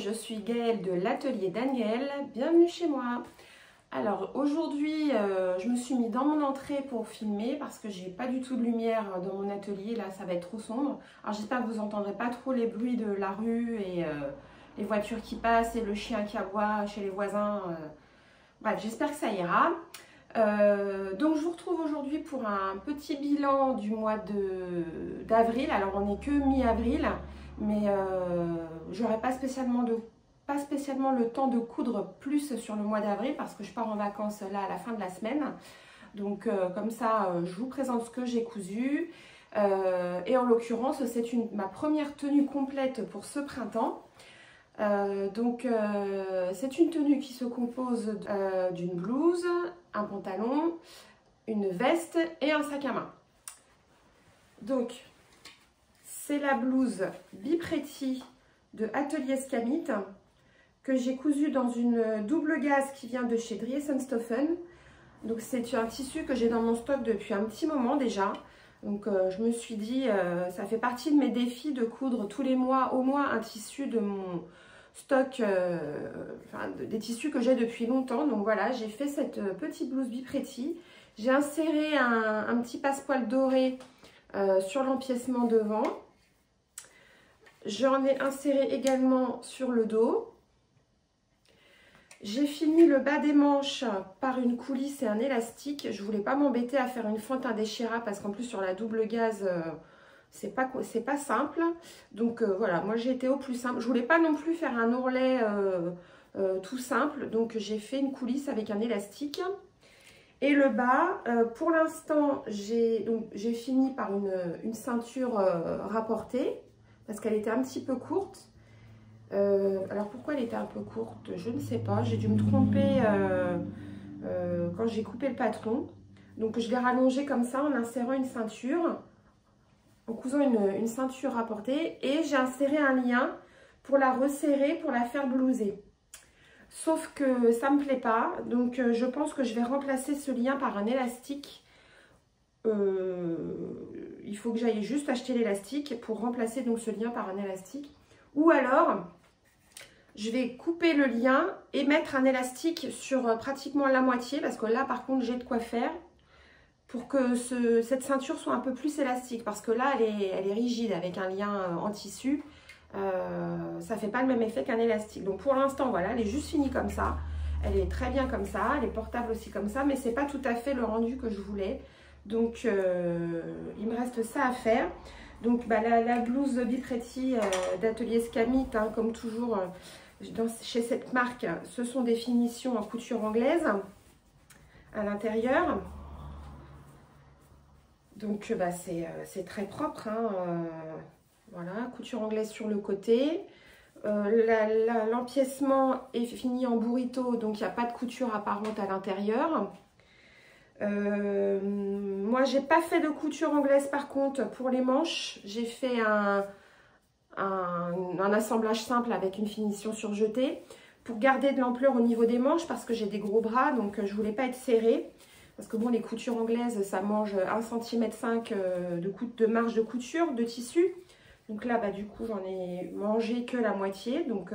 je suis Gaëlle de l'atelier Daniel, bienvenue chez moi. Alors aujourd'hui je me suis mis dans mon entrée pour filmer parce que j'ai pas du tout de lumière dans mon atelier, là ça va être trop sombre. Alors j'espère que vous entendrez pas trop les bruits de la rue et les voitures qui passent et le chien qui aboie chez les voisins. Bref, j'espère que ça ira. Donc je vous retrouve aujourd'hui pour un petit bilan du mois d'avril. Alors on n'est que mi-avril, mais j'aurai pas spécialement le temps de coudre plus sur le mois d'avril parce que je pars en vacances là à la fin de la semaine. Donc comme ça je vous présente ce que j'ai cousu. Et en l'occurrence c'est ma première tenue complète pour ce printemps. C'est une tenue qui se compose d'une blouse, un pantalon, une veste et un sac à main. Donc c'est la blouse Bipretti de Atelier Scamit que j'ai cousue dans une double gaze qui vient de chez Driessenstoffen. Donc c'est un tissu que j'ai dans mon stock depuis un petit moment déjà. Donc je me suis dit, ça fait partie de mes défis de coudre tous les mois au moins un tissu de mon stock, des tissus que j'ai depuis longtemps. Donc voilà, j'ai fait cette petite blouse Bipretti. J'ai inséré un petit passepoil doré sur l'empiècement devant. J'en ai inséré également sur le dos. J'ai fini le bas des manches par une coulisse et un élastique. Je voulais pas m'embêter à faire une fente indéchirable parce qu'en plus sur la double gaze, c'est pas simple. Donc voilà, moi j'ai été au plus simple. Je voulais pas non plus faire un ourlet tout simple. Donc j'ai fait une coulisse avec un élastique. Et le bas, pour l'instant, j'ai fini par une ceinture rapportée parce qu'elle était un petit peu courte. Alors pourquoi elle était un peu courte, je ne sais pas, j'ai dû me tromper quand j'ai coupé le patron. Donc je l'ai rallongée comme ça en insérant une ceinture, en cousant une ceinture rapportée, et j'ai inséré un lien pour la resserrer, pour la faire blouser. Sauf que ça me plaît pas, donc je pense que je vais remplacer ce lien par un élastique. Il faut que j'aille juste acheter l'élastique pour remplacer donc ce lien par un élastique. Ou alors, je vais couper le lien et mettre un élastique sur pratiquement la moitié, parce que là, par contre, j'ai de quoi faire pour que cette ceinture soit un peu plus élastique, parce que là, elle est rigide avec un lien en tissu. Ça fait pas le même effet qu'un élastique. Donc pour l'instant, voilà, elle est juste finie comme ça. Elle est très bien comme ça, elle est portable aussi comme ça, mais c'est pas tout à fait le rendu que je voulais. Donc il me reste ça à faire. Donc la blouse Bipretti d'Atelier Scamit, hein, comme toujours chez cette marque, ce sont des finitions en couture anglaise à l'intérieur. Donc c'est très propre, hein, voilà, couture anglaise sur le côté. L'empiècement est fini en burrito, donc il n'y a pas de couture apparente à l'intérieur. Moi j'ai pas fait de couture anglaise par contre pour les manches. J'ai fait un assemblage simple avec une finition surjetée pour garder de l'ampleur au niveau des manches parce que j'ai des gros bras, donc je voulais pas être serrée. Parce que bon, les coutures anglaises, ça mange 1,5 cm de marge de couture, de tissu. Donc là, du coup, j'en ai mangé que la moitié. Donc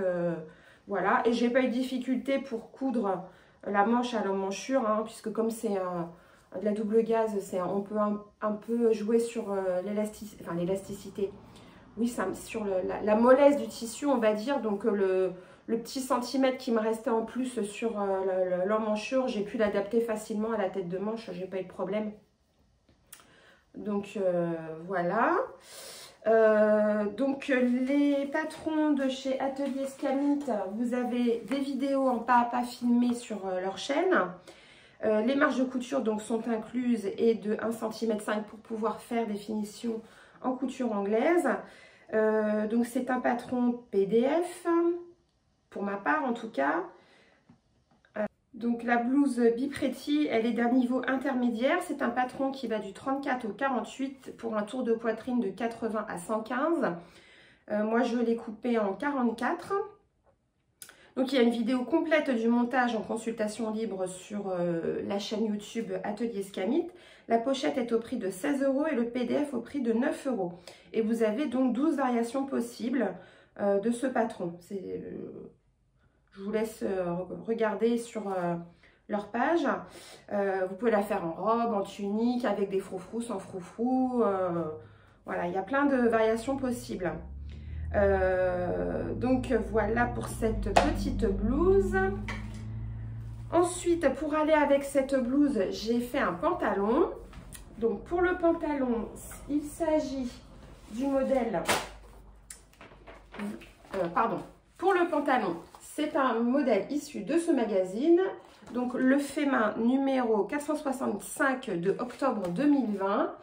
voilà. Et j'ai pas eu de difficulté pour coudre la manche à l'emmanchure, hein, puisque comme c'est de la double gaze, on peut un peu jouer sur l'élasticité. Oui, sur la mollesse du tissu, on va dire. Donc le petit centimètre qui me restait en plus sur l'emmanchure, j'ai pu l'adapter facilement à la tête de manche, j'ai pas eu de problème. Donc voilà. Donc les patrons de chez Atelier Scamit, vous avez des vidéos en pas à pas filmées sur leur chaîne. Les marges de couture donc sont incluses et de 1,5 cm pour pouvoir faire des finitions en couture anglaise. Donc c'est un patron PDF, pour ma part en tout cas. Donc la blouse Bipretti, elle est d'un niveau intermédiaire. C'est un patron qui va du 34 au 48 pour un tour de poitrine de 80 à 115. Moi je l'ai coupé en 44. Donc il y a une vidéo complète du montage en consultation libre sur la chaîne YouTube Atelier Scamit. La pochette est au prix de 16 € et le PDF au prix de 9 €. Et vous avez donc 12 variations possibles. de ce patron. Je vous laisse regarder sur leur page. Vous pouvez la faire en robe, en tunique, avec des froufrous, sans froufrous. Voilà, il y a plein de variations possibles. Donc voilà pour cette petite blouse. Ensuite, pour aller avec cette blouse, j'ai fait un pantalon. Donc pour le pantalon, il s'agit du modèle... Pour le pantalon, c'est un modèle issu de ce magazine. Donc le fait main numéro 465 de octobre 2020.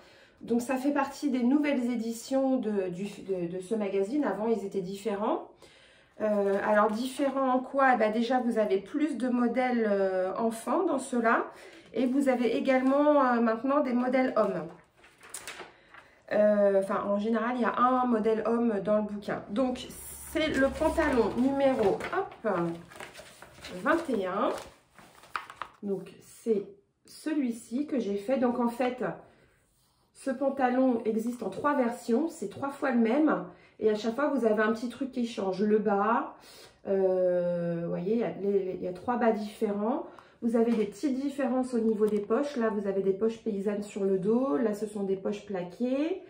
Donc ça fait partie des nouvelles éditions de ce magazine. Avant, ils étaient différents. Alors différents en quoi? Eh bien, déjà, vous avez plus de modèles enfants dans ceux-là. Et vous avez également maintenant des modèles hommes. Enfin, en général, il y a un modèle homme dans le bouquin. Donc, c'est le pantalon numéro 21. Donc, c'est celui-ci que j'ai fait. Donc, en fait, ce pantalon existe en 3 versions. C'est 3 fois le même. Et à chaque fois, vous avez un petit truc qui change. Le bas, vous voyez, il y a 3 bas différents. Vous avez des petites différences au niveau des poches. Là, vous avez des poches paysannes sur le dos. Là, ce sont des poches plaquées.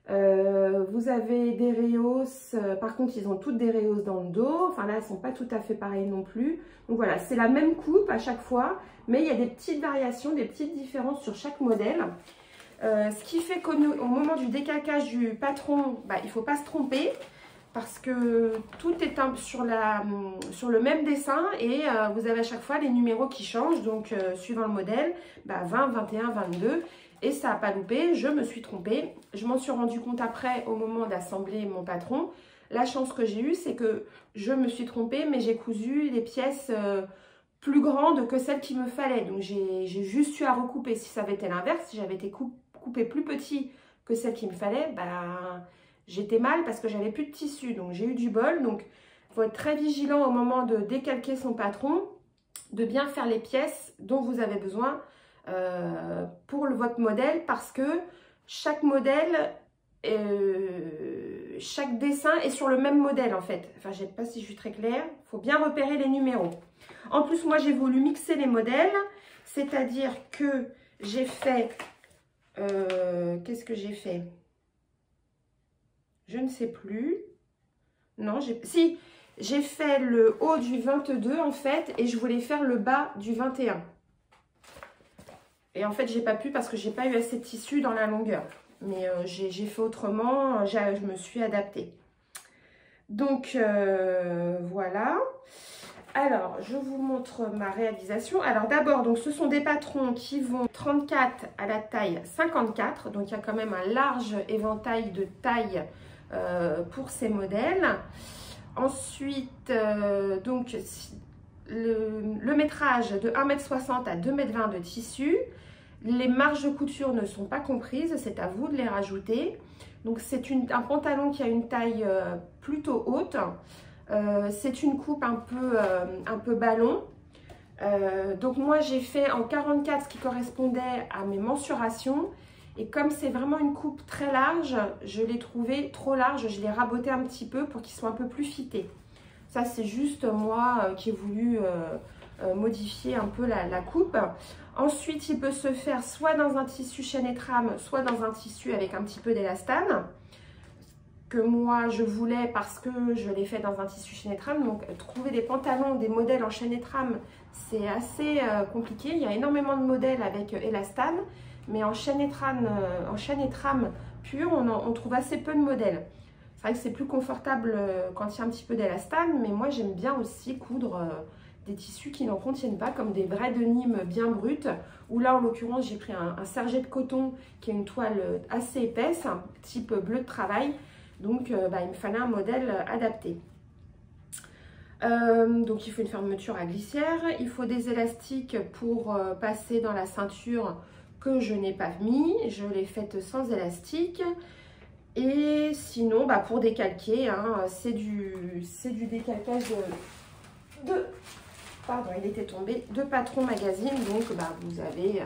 Vous avez des rehausses. Par contre, ils ont toutes des rehausses dans le dos. Enfin, là, elles ne sont pas tout à fait pareilles non plus. Donc, voilà, c'est la même coupe à chaque fois. Mais il y a des petites variations, des petites différences sur chaque modèle. Ce qui fait qu'au moment du décalcage du patron, bah, il ne faut pas se tromper. Parce que tout est sur le même dessin et vous avez à chaque fois les numéros qui changent. Donc, suivant le modèle, bah, 20, 21, 22. Et ça n'a pas loupé, je me suis trompée. Je m'en suis rendu compte après au moment d'assembler mon patron. La chance que j'ai eue, c'est que je me suis trompée, mais j'ai cousu des pièces plus grandes que celles qu'il me fallait. Donc, j'ai juste eu à recouper. Si ça avait été l'inverse, si j'avais été coupée plus petit que celle qu'il me fallait, bah... j'étais mal parce que j'avais plus de tissu, donc j'ai eu du bol. Donc, il faut être très vigilant au moment de décalquer son patron, de bien faire les pièces dont vous avez besoin pour votre modèle, parce que chaque modèle, chaque dessin est sur le même modèle en fait. Enfin, je ne sais pas si je suis très claire. Il faut bien repérer les numéros. En plus, moi, j'ai voulu mixer les modèles, c'est-à-dire que j'ai fait... qu'est-ce que j'ai fait? Je ne sais plus. Non, si, j'ai fait le haut du 22 en fait et je voulais faire le bas du 21. Et en fait, j'ai pas pu parce que j'ai pas eu assez de tissu dans la longueur. Mais j'ai fait autrement, je me suis adaptée. Donc, voilà. Alors, je vous montre ma réalisation. Alors d'abord, donc ce sont des patrons qui vont 34 à la taille 54. Donc, il y a quand même un large éventail de taille pour ces modèles. Ensuite, donc le métrage de 1,60 m à 2,20 m de tissu. Les marges de couture ne sont pas comprises, c'est à vous de les rajouter. Donc c'est un pantalon qui a une taille plutôt haute. C'est une coupe un peu ballon. Donc moi j'ai fait en 44 ce qui correspondait à mes mensurations. Et comme c'est vraiment une coupe très large, je l'ai trouvé trop large. Je l'ai raboté un petit peu pour qu'il soit un peu plus fité. Ça, c'est juste moi qui ai voulu modifier un peu la coupe. Ensuite, il peut se faire soit dans un tissu chaîne et trame, soit dans un tissu avec un petit peu d'élastane. Que moi, je voulais parce que je l'ai fait dans un tissu chaîne et trame. Donc, trouver des pantalons, des modèles en chaîne et trame, c'est assez compliqué. Il y a énormément de modèles avec élastane. Mais en chaîne et trame pure, on trouve assez peu de modèles. C'est vrai que c'est plus confortable quand il y a un petit peu d'élastane, mais moi j'aime bien aussi coudre des tissus qui n'en contiennent pas, comme des vrais denimes bien brutes, où là en l'occurrence j'ai pris un serget de coton qui est une toile assez épaisse, type bleu de travail, donc il me fallait un modèle adapté. Donc il faut une fermeture à glissière, il faut des élastiques pour passer dans la ceinture que je n'ai pas mis, je l'ai faite sans élastique. Et sinon, pour décalquer, hein, c'est du décalcage pardon, il était tombé, de Patron Magazine. Donc, vous avez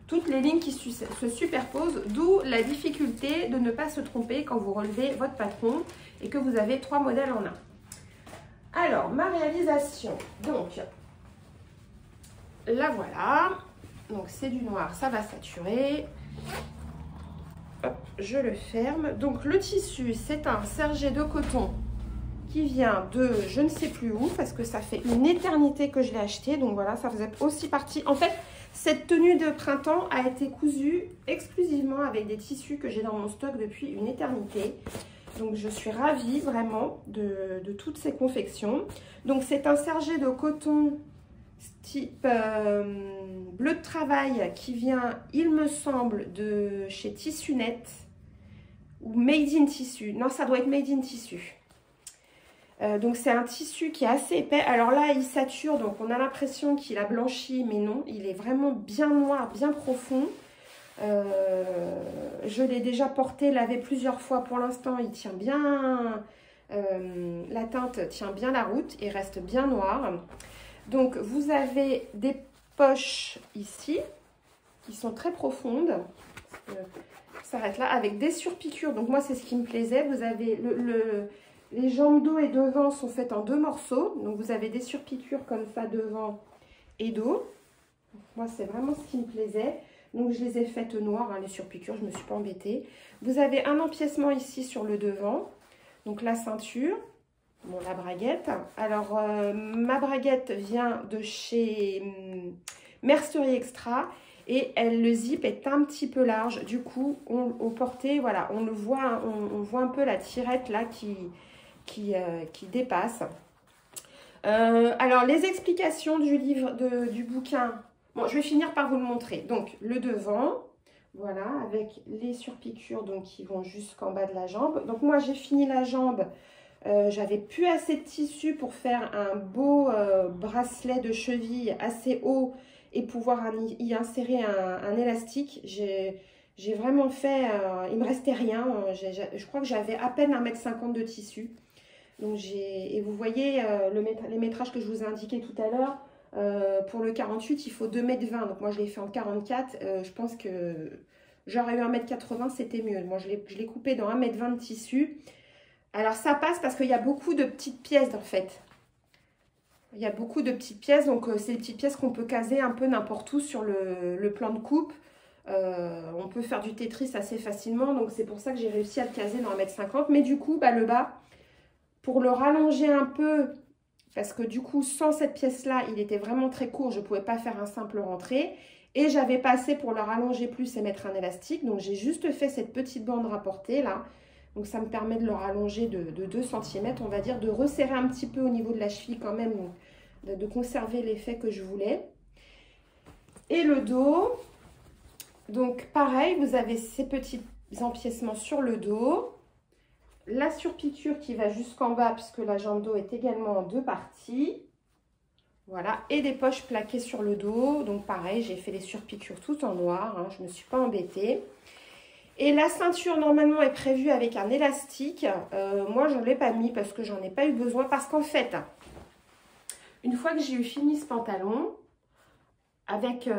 toutes les lignes qui se superposent, d'où la difficulté de ne pas se tromper quand vous relevez votre patron et que vous avez 3 modèles en un. Alors, ma réalisation, donc, la voilà. Donc, c'est du noir, ça va saturer. Hop, je le ferme. Donc, le tissu, c'est un sergé de coton qui vient de je ne sais plus où, parce que ça fait une éternité que je l'ai acheté. Donc, voilà, ça faisait aussi partie. En fait, cette tenue de printemps a été cousue exclusivement avec des tissus que j'ai dans mon stock depuis une éternité. Donc, je suis ravie vraiment de toutes ces confections. Donc, c'est un sergé de coton type bleu de travail qui vient, il me semble, de chez Tissu Net ou Made in Tissu. Non, ça doit être Made in Tissu. Donc, c'est un tissu qui est assez épais. Alors là, il sature, donc on a l'impression qu'il a blanchi, mais non, il est vraiment bien noir, bien profond. Je l'ai déjà porté, lavé plusieurs fois. Pour l'instant, il tient bien, la teinte tient bien la route, il reste bien noir. Donc, vous avez des poches ici qui sont très profondes. Ça s'arrête là avec des surpiqûres. Donc, moi, c'est ce qui me plaisait. Vous avez les jambes dos et devant sont faites en 2 morceaux. Donc, vous avez des surpiqûres comme ça devant et dos. Moi, c'est vraiment ce qui me plaisait. Donc, je les ai faites noires, hein, les surpiqûres. Je ne me suis pas embêtée. Vous avez un empiècement ici sur le devant. Donc, la ceinture. Bon, la braguette. Alors, ma braguette vient de chez Mercerie Extra et le zip est un petit peu large. Du coup, au porté, voilà, on le voit, on voit un peu la tirette là qui dépasse. Alors, les explications du livre, du bouquin, bon, je vais finir par vous le montrer. Donc, le devant, voilà, avec les surpiqûres donc, qui vont jusqu'en bas de la jambe. Donc, moi, j'ai fini la jambe. J'avais plus assez de tissu pour faire un beau bracelet de cheville assez haut et pouvoir y insérer un élastique. J'ai vraiment fait, il me restait rien. Je crois que j'avais à peine 1,50 m de tissu. Donc et vous voyez les métrages que je vous ai indiqués tout à l'heure. Pour le 48, il faut 2,20 m. Donc moi, je l'ai fait en 44. Je pense que j'aurais eu 1,80 m, c'était mieux. Moi, je l'ai coupé dans 1,20 m de tissu. Alors, ça passe parce qu'il y a beaucoup de petites pièces, en fait. Il y a beaucoup de petites pièces, donc c'est des petites pièces qu'on peut caser un peu n'importe où sur le plan de coupe. On peut faire du Tetris assez facilement, donc c'est pour ça que j'ai réussi à le caser dans 1,50 m. Mais du coup, bah, le bas, pour le rallonger un peu, parce que du coup, sans cette pièce-là, il était vraiment très court, je ne pouvais pas faire un simple rentré. Et j'avais pas assez pour le rallonger plus et mettre un élastique, donc j'ai juste fait cette petite bande rapportée, là. Donc, ça me permet de le rallonger de 2 cm, on va dire, de resserrer un petit peu au niveau de la cheville quand même, de conserver l'effet que je voulais. Et le dos, donc pareil, vous avez ces petits empiècements sur le dos. La surpiqûre qui va jusqu'en bas, puisque la jambe dos est également en 2 parties. Voilà, et des poches plaquées sur le dos. Donc pareil, j'ai fait les surpiqûres tout en noir, hein, je ne me suis pas embêtée. Et la ceinture, normalement, est prévue avec un élastique. Moi, je ne l'ai pas mis parce que j'en ai pas eu besoin. Parce qu'en fait, une fois que j'ai eu fini ce pantalon, avec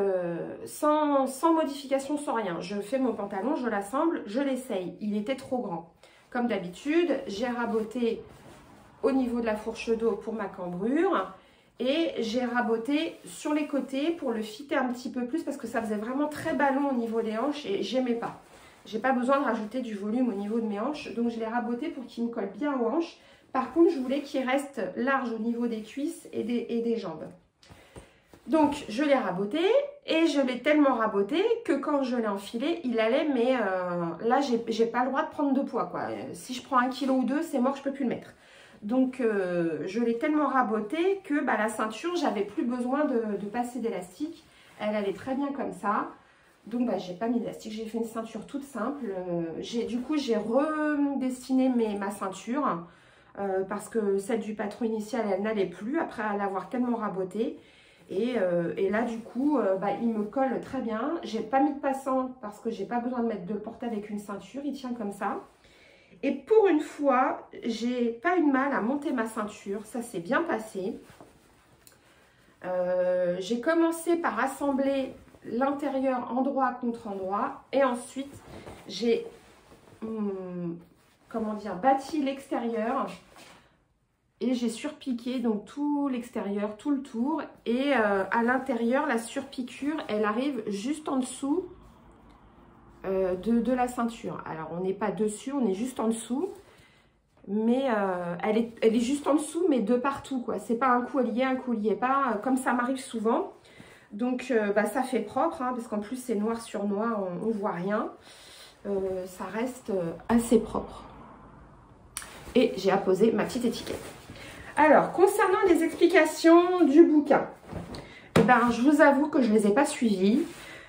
sans modification, sans rien, je fais mon pantalon, je l'assemble, je l'essaye. Il était trop grand. Comme d'habitude, j'ai raboté au niveau de la fourche dos pour ma cambrure. Et j'ai raboté sur les côtés pour le fitter un petit peu plus parce que ça faisait vraiment très ballon au niveau des hanches et j'aimais pas. J'ai pas besoin de rajouter du volume au niveau de mes hanches, donc je l'ai raboté pour qu'il me colle bien aux hanches. Par contre, je voulais qu'il reste large au niveau des cuisses et des jambes. Donc, je l'ai raboté et je l'ai tellement raboté que quand je l'ai enfilé, il allait, mais là, j'ai pas le droit de prendre de poids, quoi. Si je prends 1 kg ou 2, c'est mort, je peux plus le mettre. Donc, je l'ai tellement raboté que bah, la ceinture, j'avais plus besoin de passer d'élastique. Elle allait très bien comme ça. Donc, bah, j'ai pas mis d'élastique, j'ai fait une ceinture toute simple. Du coup, j'ai redessiné ma ceinture parce que celle du patron initial, elle n'allait plus après l'avoir tellement rabotée. Et là, du coup, bah, il me colle très bien. J'ai pas mis de passant parce que j'ai pas besoin de le porter avec une ceinture. Il tient comme ça. Et pour une fois, j'ai pas eu de mal à monter ma ceinture. Ça s'est bien passé. J'ai commencé par assembler l'intérieur endroit contre endroit. Et ensuite, j'ai, comment dire, bâti l'extérieur. Et j'ai surpiqué donc tout l'extérieur, tout le tour. Et à l'intérieur, la surpiqûre, elle arrive juste en dessous de la ceinture. Alors, on n'est pas dessus, on est juste en dessous. Mais elle est juste en dessous, mais de partout, quoi. C'est pas un coup lié, un coup lié pas, comme ça m'arrive souvent. Donc, ça fait propre, hein, parce qu'en plus, c'est noir sur noir, on voit rien. Ça reste assez propre. Et j'ai apposé ma petite étiquette. Alors, concernant les explications du bouquin, eh ben, je vous avoue que je ne les ai pas suivies.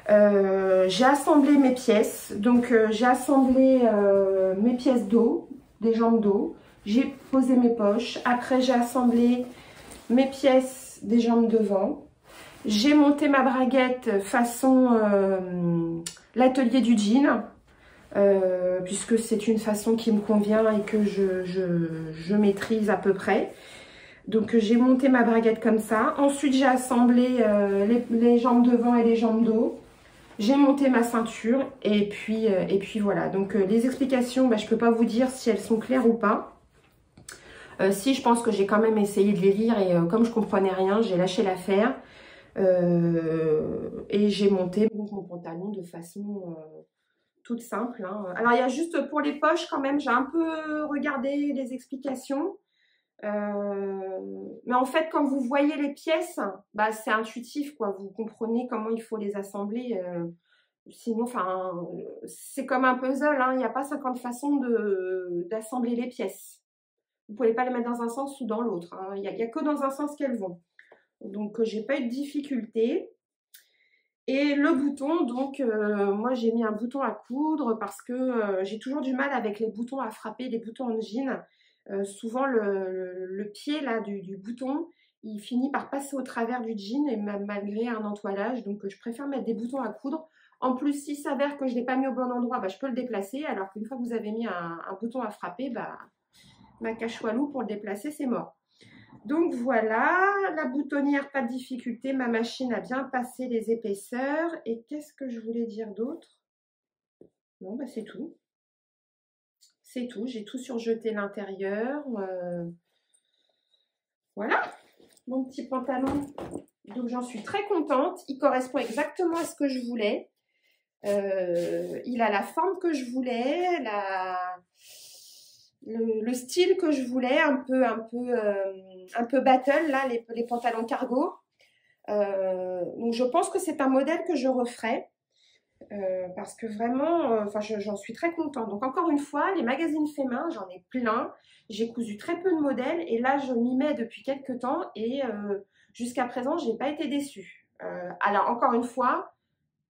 J'ai assemblé mes pièces. Donc, j'ai assemblé mes pièces d'eau, des jambes d'eau. J'ai posé mes poches. Après, j'ai assemblé mes pièces des jambes devant. J'ai monté ma braguette façon l'atelier du jean. Puisque c'est une façon qui me convient et que je maîtrise à peu près. Donc j'ai monté ma braguette comme ça. Ensuite j'ai assemblé les jambes devant et les jambes dos. J'ai monté ma ceinture et puis voilà. Donc les explications, je ne peux pas vous dire si elles sont claires ou pas. Si, je pense que j'ai quand même essayé de les lire et comme je comprenais rien, j'ai lâché l'affaire. Et j'ai monté mon pantalon de façon toute simple, hein. Alors il y a juste pour les poches quand même, j'ai un peu regardé les explications. Mais en fait, quand vous voyez les pièces, c'est intuitif, quoi. Vous comprenez comment il faut les assembler. Sinon, c'est comme un puzzle, hein. Il n'y a pas 50 façons d'assembler les pièces. Vous ne pouvez pas les mettre dans un sens ou dans l'autre, hein. Il n'y a que dans un sens qu'elles vont. Donc, j'ai pas eu de difficulté. Et le bouton, donc, moi, j'ai mis un bouton à coudre parce que j'ai toujours du mal avec les boutons à frapper, les boutons en jean. Souvent, le pied là du bouton, il finit par passer au travers du jean et malgré un entoilage. Donc, je préfère mettre des boutons à coudre. En plus, s'il s'avère que je ne l'ai pas mis au bon endroit, je peux le déplacer. Alors qu'une fois que vous avez mis un bouton à frapper, ma cache-walou pour le déplacer, c'est mort. Donc voilà, la boutonnière, pas de difficulté. Ma machine a bien passé les épaisseurs. Et qu'est-ce que je voulais dire d'autre? Non, c'est tout. C'est tout, j'ai tout surjeté l'intérieur. Voilà, mon petit pantalon. Donc j'en suis très contente. Il correspond exactement à ce que je voulais. Il a la forme que je voulais, le style que je voulais, un peu battle, là, les pantalons cargo. Donc je pense que c'est un modèle que je referai. Parce que vraiment, j'en suis très contente. Donc encore une fois, les magazines faits main, j'en ai plein. J'ai cousu très peu de modèles et là, je m'y mets depuis quelques temps et jusqu'à présent, je n'ai pas été déçue. Alors encore une fois,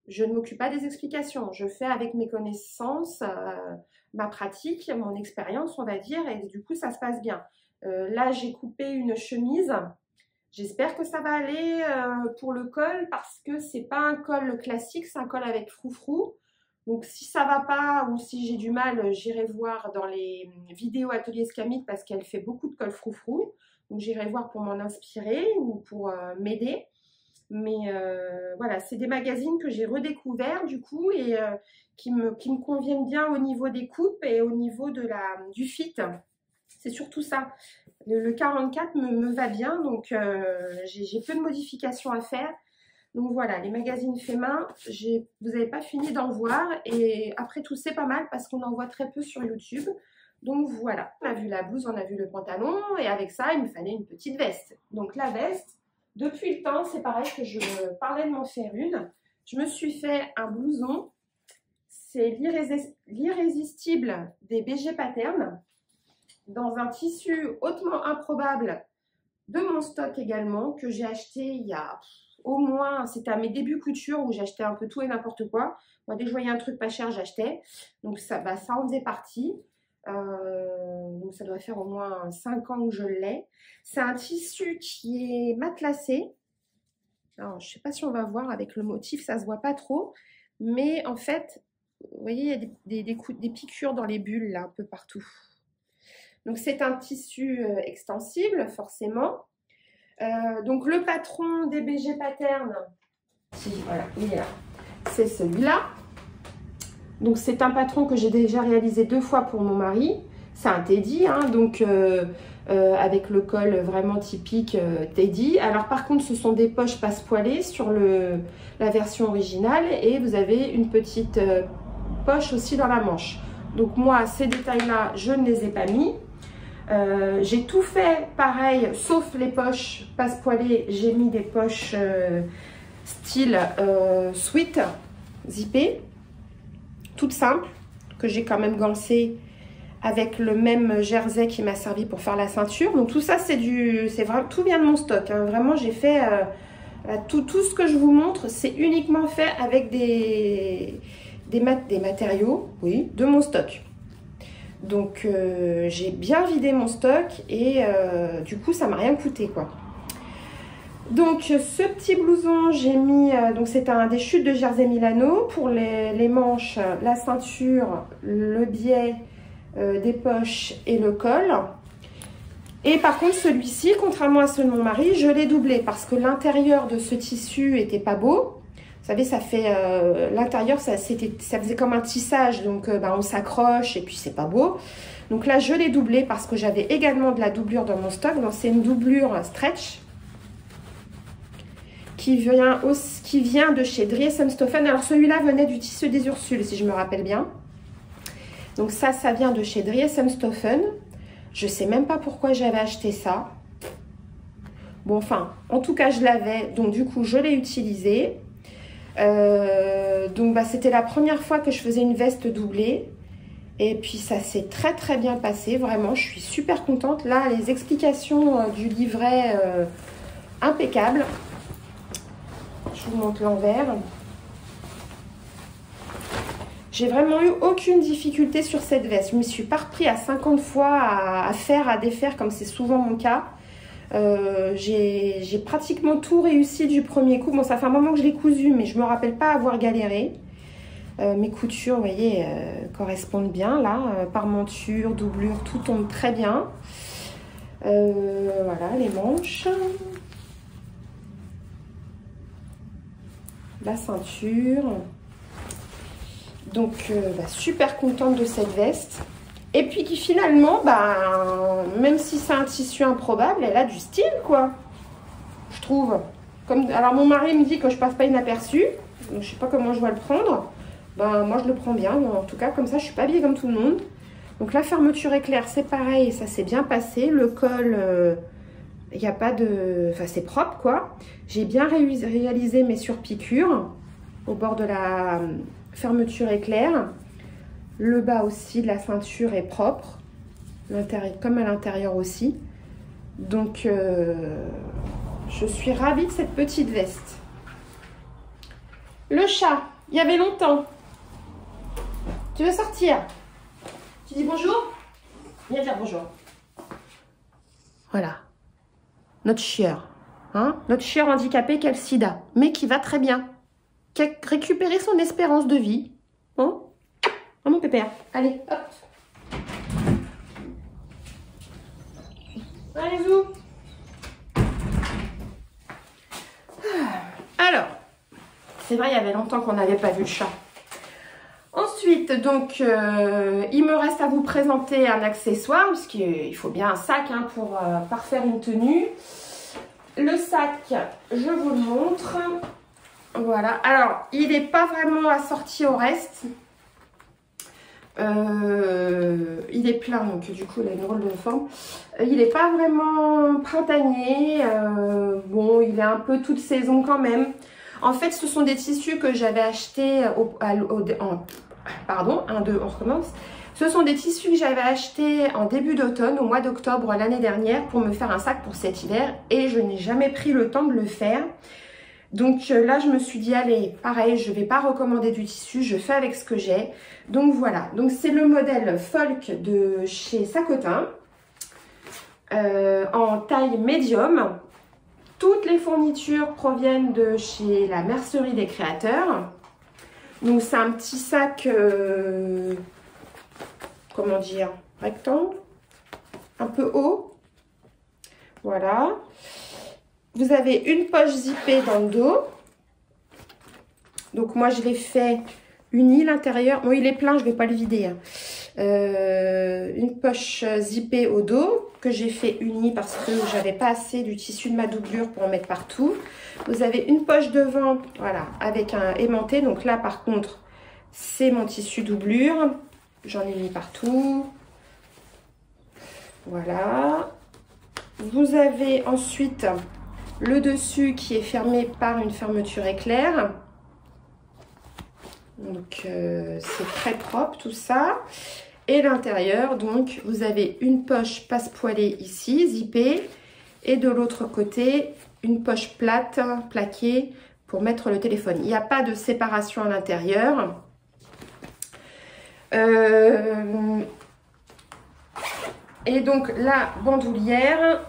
je ne m'occupe pas des explications. Je fais avec mes connaissances, ma pratique, mon expérience, on va dire, et du coup, ça se passe bien. Là, j'ai coupé une chemise. J'espère que ça va aller pour le col parce que c'est pas un col classique, c'est un col avec froufrou. Donc si ça va pas ou si j'ai du mal, j'irai voir dans les vidéos Atelier Scamite parce qu'elle fait beaucoup de col froufrou. Donc j'irai voir pour m'en inspirer ou pour m'aider. Mais voilà, c'est des magazines que j'ai redécouverts du coup et qui me conviennent bien au niveau des coupes et au niveau du fit. C'est surtout ça. Le 44 me va bien, donc j'ai peu de modifications à faire. Donc voilà, les magazines faits main, vous n'avez pas fini d'en voir. Et après tout, c'est pas mal parce qu'on en voit très peu sur YouTube. Donc voilà, on a vu la blouse, on a vu le pantalon. Et avec ça, il me fallait une petite veste. Donc la veste, depuis le temps, c'est pareil que je parlais de m'en faire une. Je me suis fait un blouson. C'est l'irrésistible des BG Pattern, dans un tissu hautement improbable de mon stock également, que j'ai acheté il y a au moins, c'était à mes débuts couture où j'achetais un peu tout et n'importe quoi. Moi, dès que je voyais un truc pas cher, j'achetais. Donc ça en faisait partie. Donc ça doit faire au moins 5 ans que je l'ai. C'est un tissu qui est matelassé. Alors, je ne sais pas si on va voir avec le motif, ça se voit pas trop. Mais en fait, vous voyez, il y a des piqûres dans les bulles là, un peu partout. Donc c'est un tissu extensible forcément. Donc le patron des BG Pattern, Si, voilà, il est là. C'est celui-là. Donc, c'est un patron que j'ai déjà réalisé 2 fois pour mon mari. C'est un Teddy, hein, donc avec le col vraiment typique Teddy. Alors, par contre, ce sont des poches passe-poilées sur la version originale. Et vous avez une petite poche aussi dans la manche. Donc, moi, ces détails-là, je ne les ai pas mis. J'ai tout fait pareil, sauf les poches passe-poilées. J'ai mis des poches style sweat, zippées, toutes simples, que j'ai quand même gancé avec le même jersey qui m'a servi pour faire la ceinture. Donc tout ça, tout vient de mon stock, hein. Vraiment, j'ai fait tout ce que je vous montre, c'est uniquement fait avec des matériaux, oui, de mon stock. Donc j'ai bien vidé mon stock et du coup ça m'a rien coûté quoi. Donc ce petit blouson j'ai mis, donc c'est des chutes de jersey Milano pour les manches, la ceinture, le biais des poches et le col. Et par contre celui-ci, contrairement à ceux de mon mari, je l'ai doublé parce que l'intérieur de ce tissu était pas beau. Vous savez, ça fait l'intérieur, ça faisait comme un tissage, donc on s'accroche et puis c'est pas beau. Donc là, je l'ai doublé parce que j'avais également de la doublure dans mon stock. Donc c'est une doublure stretch qui vient de chez Dries & Stoffen. Alors celui-là venait du tissu des Ursules, si je me rappelle bien. Donc ça vient de chez Dries & Stoffen. Je sais même pas pourquoi j'avais acheté ça. Bon, enfin, en tout cas, je l'avais. Donc du coup, je l'ai utilisé. Donc c'était la première fois que je faisais une veste doublée et puis ça s'est très très bien passé, vraiment je suis super contente. Là les explications du livret impeccable. Je vous montre l'envers. J'ai vraiment eu aucune difficulté sur cette veste. Je me suis pas repris à 50 fois à faire, à défaire comme c'est souvent mon cas. J'ai pratiquement tout réussi du premier coup. Bon, ça fait un moment que je l'ai cousu, mais je me rappelle pas avoir galéré. Mes coutures, vous voyez, correspondent bien là. Parmenture, doublure, tout tombe très bien. Voilà, les manches. La ceinture. Donc, super contente de cette veste. Et puis qui finalement, même si c'est un tissu improbable, elle a du style quoi, je trouve. Alors mon mari me dit que je passe pas inaperçu, donc je sais pas comment je vais le prendre. Moi je le prends bien, en tout cas comme ça je suis pas habillée comme tout le monde. Donc la fermeture éclair c'est pareil, ça s'est bien passé. Le col, il n'y a pas de... Enfin c'est propre quoi. J'ai bien réalisé mes surpiqûres au bord de la fermeture éclair. Le bas aussi de la ceinture est propre, comme à l'intérieur aussi. Donc, je suis ravie de cette petite veste. Le chat, il y avait longtemps. Tu veux sortir? Tu dis bonjour? Viens dire bonjour. Voilà. Notre chieur. Hein? Notre chieur handicapé qui a le sida, mais qui va très bien. Qui a récupéré son espérance de vie. Hein? Oh mon pépère, allez, hop. Allez, vous. Alors, c'est vrai, il y avait longtemps qu'on n'avait pas vu le chat. Ensuite, donc, il me reste à vous présenter un accessoire, puisqu'il faut bien un sac hein, pour parfaire une tenue. Le sac, je vous le montre. Voilà, alors, il n'est pas vraiment assorti au reste. Il est plein, donc du coup il a une drôle de forme. Il n'est pas vraiment printanier. Bon, il est un peu toute saison quand même. En fait, ce sont des tissus que j'avais achetés pardon, on recommence. Ce sont des tissus que j'avais achetés en début d'automne, au mois d'octobre l'année dernière, pour me faire un sac pour cet hiver. Et je n'ai jamais pris le temps de le faire. Donc là, je me suis dit, allez, pareil, je ne vais pas recommander du tissu, je fais avec ce que j'ai. Donc voilà, donc c'est le modèle Folk de chez Sacotin, en taille médium. Toutes les fournitures proviennent de chez la Mercerie des Créateurs. Donc c'est un petit sac, comment dire, rectangle, un peu haut. Voilà. Vous avez une poche zippée dans le dos. Donc moi je l'ai fait uni l'intérieur. Bon, il est plein, je ne vais pas le vider. Hein. Une poche zippée au dos que j'ai fait uni parce que j'avais pas assez du tissu de ma doublure pour en mettre partout. Vous avez une poche devant, voilà, avec un aimanté. Donc là par contre, c'est mon tissu doublure. J'en ai mis partout. Voilà. Vous avez ensuite le dessus qui est fermé par une fermeture éclair. Donc c'est très propre tout ça. Et l'intérieur, donc vous avez une poche passe-poilée ici, zippée. Et de l'autre côté, une poche plate, plaquée pour mettre le téléphone. Il n'y a pas de séparation à l'intérieur. Et donc la bandoulière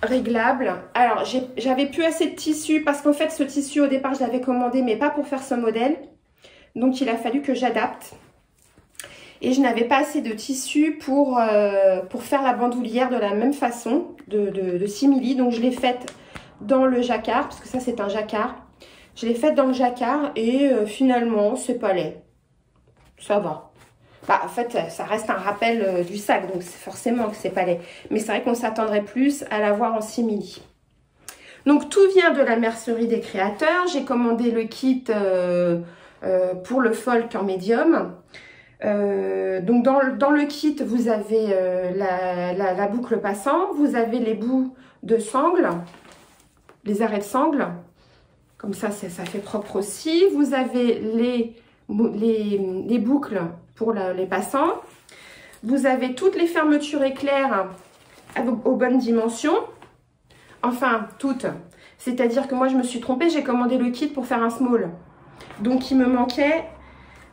réglable. Alors j'avais plus assez de tissu parce qu'en fait ce tissu au départ je l'avais commandé mais pas pour faire ce modèle. Donc il a fallu que j'adapte. Et je n'avais pas assez de tissu pour faire la bandoulière de la même façon, de simili. Donc je l'ai faite dans le jacquard, parce que ça c'est un jacquard. Je l'ai faite dans le jacquard et finalement c'est pas laid. Ça va. Bah, en fait, ça reste un rappel du sac, donc forcément que c'est pas laid. Mais c'est vrai qu'on s'attendrait plus à l'avoir en simili. Donc tout vient de la mercerie des créateurs. J'ai commandé le kit pour le folk en médium. Donc dans le kit, vous avez la boucle passant, vous avez les bouts de sangle, les arrêts de sangle. Comme ça fait propre aussi. Vous avez les boucles pour les passants. Vous avez toutes les fermetures éclairs aux bonnes dimensions. Enfin, toutes. C'est-à-dire que moi, je me suis trompée. J'ai commandé le kit pour faire un small. Donc, il me manquait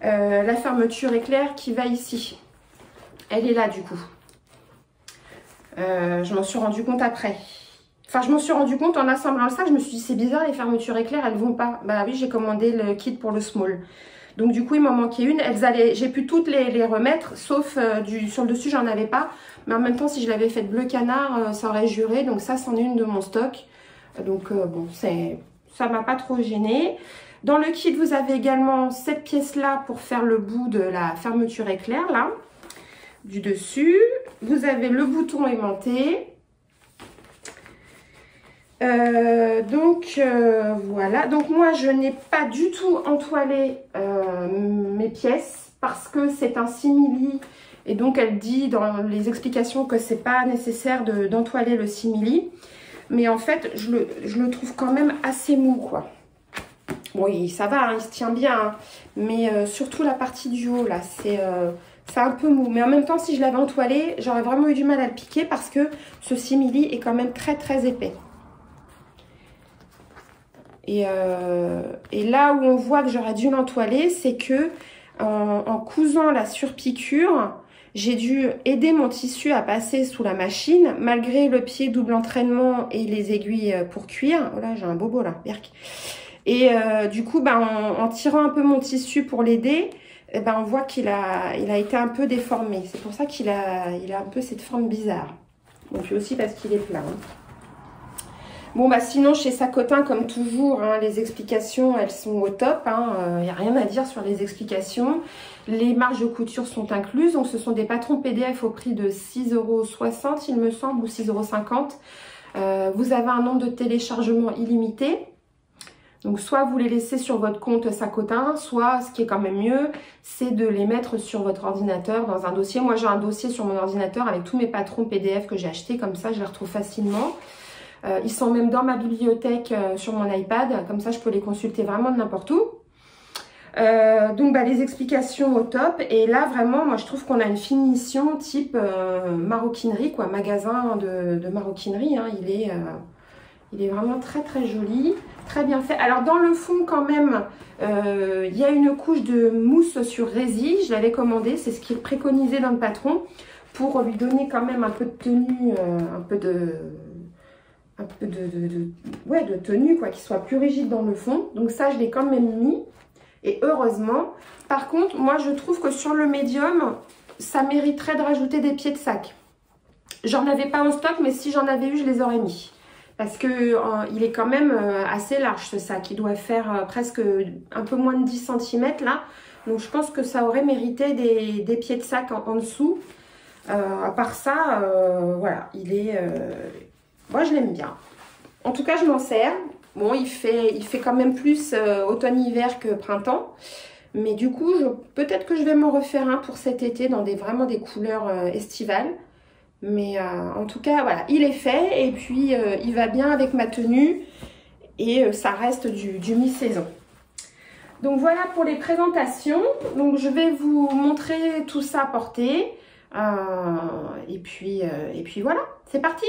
la fermeture éclair qui va ici. Elle est là, du coup. Je m'en suis rendu compte après. Enfin, je m'en suis rendu compte en assemblant le sac. Je me suis dit, c'est bizarre, les fermetures éclair, elles vont pas. Bah oui, j'ai commandé le kit pour le small. Donc du coup, il m'en manquait une. J'ai pu toutes les remettre, sauf sur le dessus, j'en avais pas. Mais en même temps, si je l'avais fait bleu canard, ça aurait juré. Donc ça, c'en est une de mon stock. Donc bon, ça m'a pas trop gênée. Dans le kit, vous avez également cette pièce-là pour faire le bout de la fermeture éclair, là, du dessus. Vous avez le bouton aimanté. Voilà, donc moi je n'ai pas du tout entoilé mes pièces parce que c'est un simili et donc elle dit dans les explications que c'est pas nécessaire d'entoiler le simili, mais en fait je le trouve quand même assez mou quoi. Bon, ça va, hein, il se tient bien, hein, mais surtout la partie du haut là, c'est un peu mou, mais en même temps si je l'avais entoilé j'aurais vraiment eu du mal à le piquer parce que ce simili est quand même très très épais. Et là où on voit que j'aurais dû l'entoiler, c'est que en cousant la surpiqûre, j'ai dû aider mon tissu à passer sous la machine, malgré le pied double entraînement et les aiguilles pour cuire. Oh là, j'ai un bobo là, berk. Et du coup, en tirant un peu mon tissu pour l'aider, on voit qu'il a été un peu déformé. C'est pour ça qu'il a un peu cette forme bizarre. Bon, puis aussi parce qu'il est plein. Hein. Bon, sinon, chez Sacotin, comme toujours, hein, les explications, elles sont au top. Il n'y a rien à dire sur les explications. Les marges de couture sont incluses. Donc, ce sont des patrons PDF au prix de 6,60 €, il me semble, ou 6,50 €. Vous avez un nombre de téléchargements illimité. Donc, soit vous les laissez sur votre compte Sacotin, soit, ce qui est quand même mieux, c'est de les mettre sur votre ordinateur dans un dossier. Moi, j'ai un dossier sur mon ordinateur avec tous mes patrons PDF que j'ai achetés. Comme ça, je les retrouve facilement. Ils sont même dans ma bibliothèque sur mon iPad, comme ça je peux les consulter vraiment de n'importe où. Donc les explications au top, et là vraiment moi je trouve qu'on a une finition type maroquinerie, quoi, magasin de maroquinerie, hein. Il est vraiment très très joli, très bien fait. Alors dans le fond quand même, il y a une couche de mousse sur résille, je l'avais commandé, c'est ce qui est préconisé dans le patron, pour lui donner quand même un peu de tenue, un peu de tenue, quoi, qui soit plus rigide dans le fond. Donc ça, je l'ai quand même mis. Et heureusement. Par contre, moi, je trouve que sur le médium, ça mériterait de rajouter des pieds de sac. J'en avais pas en stock, mais si j'en avais eu, je les aurais mis. parce que il est quand même assez large ce sac. Il doit faire presque un peu moins de 10 cm là. Donc je pense que ça aurait mérité des pieds de sac en dessous. À part ça, voilà, il est... moi je l'aime bien. En tout cas je m'en sers. Bon, il fait quand même plus automne-hiver que printemps. Mais du coup, peut-être que je vais m'en refaire un pour cet été dans vraiment des couleurs estivales. Mais en tout cas, voilà, il est fait et puis il va bien avec ma tenue et ça reste du mi-saison. Donc voilà pour les présentations. Donc je vais vous montrer tout ça porté. Et puis voilà, c'est parti!